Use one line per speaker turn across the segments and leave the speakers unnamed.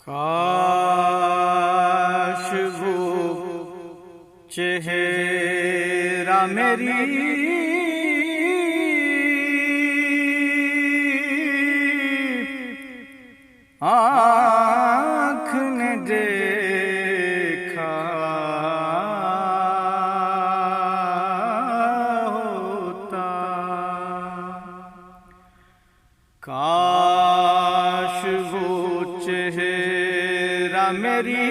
काश वो चेहरा मेरी आँख ने देखा होता। काश वो चेहरा मेरी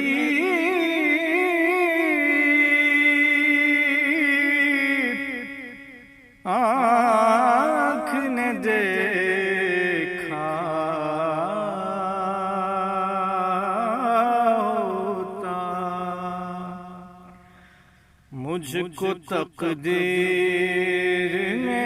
आँख ने देखा होता। मुझको तकदीर ने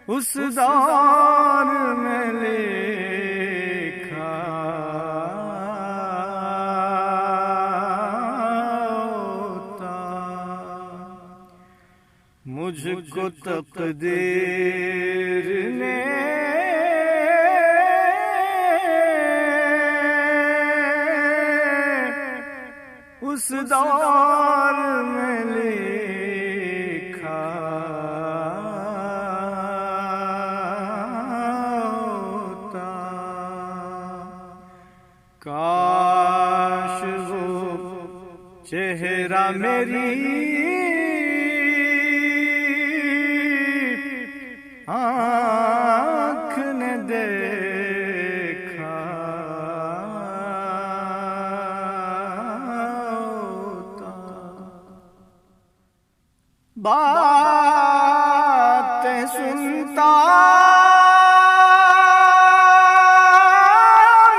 उस दौर में लिखा होता। मुझको तकदीर ने उस दौर में लिखा होता। काश वो चेहरा मेरी आँख ने देखा होता। बातें सुनता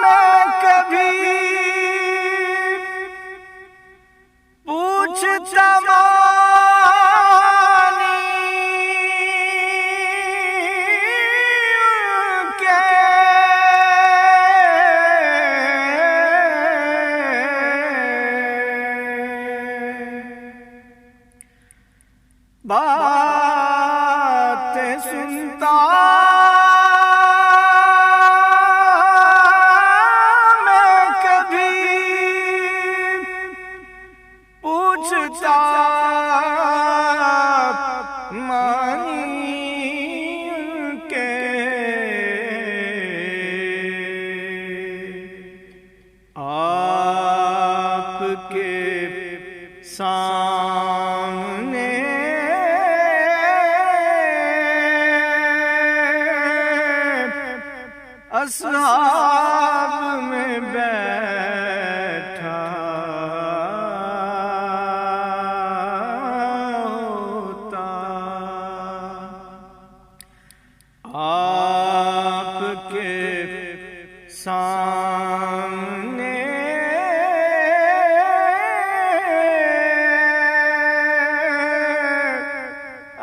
मैं कभी पूछता बातें सुनता मैं कभी पूछता मानी के आपके सामने अस्हाब में बैठा होता। आपके सामने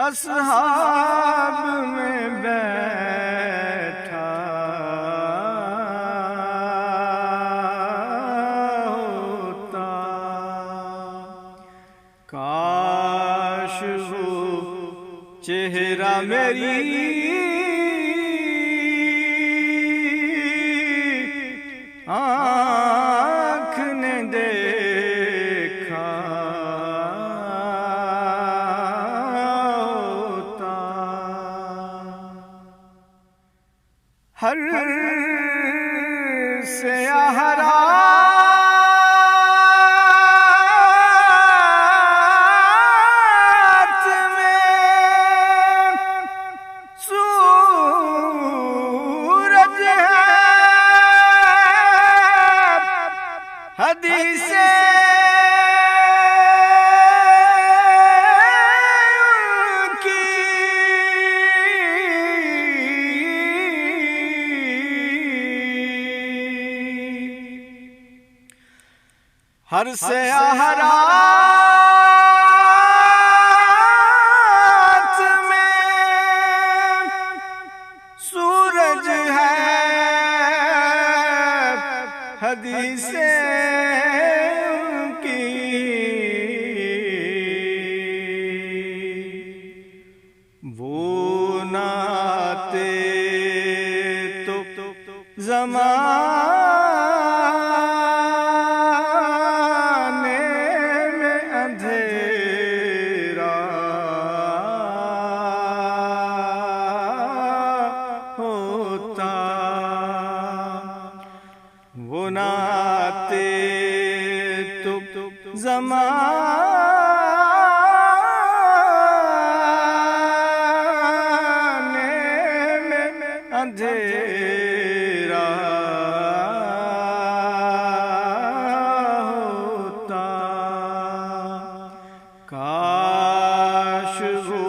अस्हाब में बैठा होता। काश वो चेहरा मेरी आँख ने देखा होता। हर से आहरा हदीसे की हर से आहरात में सूरज है हदीसे वो ना ज़माने में अंधेरा होता। काश वो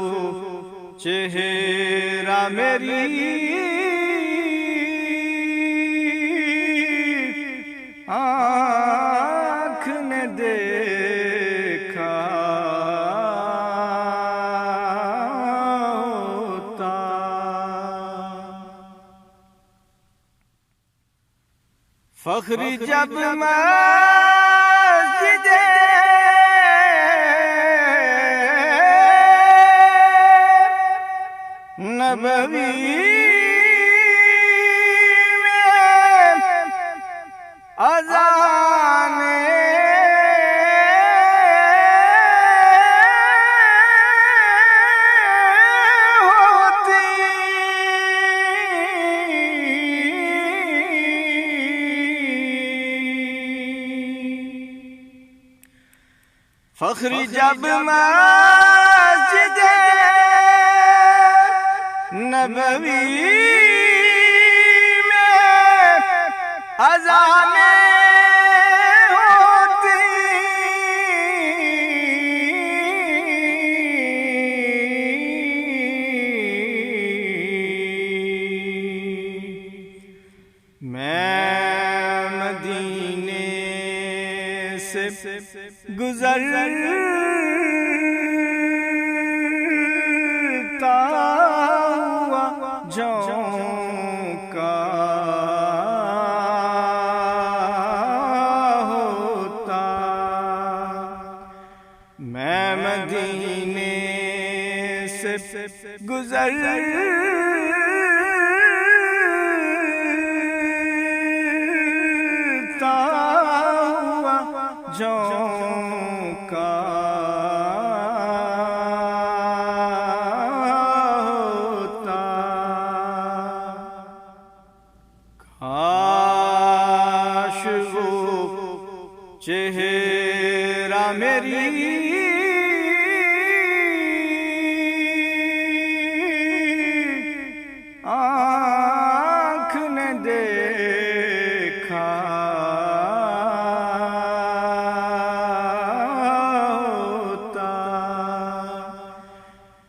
चेहरा मेरी आँख ने देखा होता। फख्री जब मस्जिदे नबवी अज़ाने होती। फख्री जब मस्जिदे नबवी में अज़ाने गुज़रता हुआ झोंका होता। मैं मदीने से गुज़रता हुआ झोंका होता। काश वो चेहरा मेरी आँख ने देखा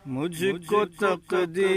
मुझको तकदीर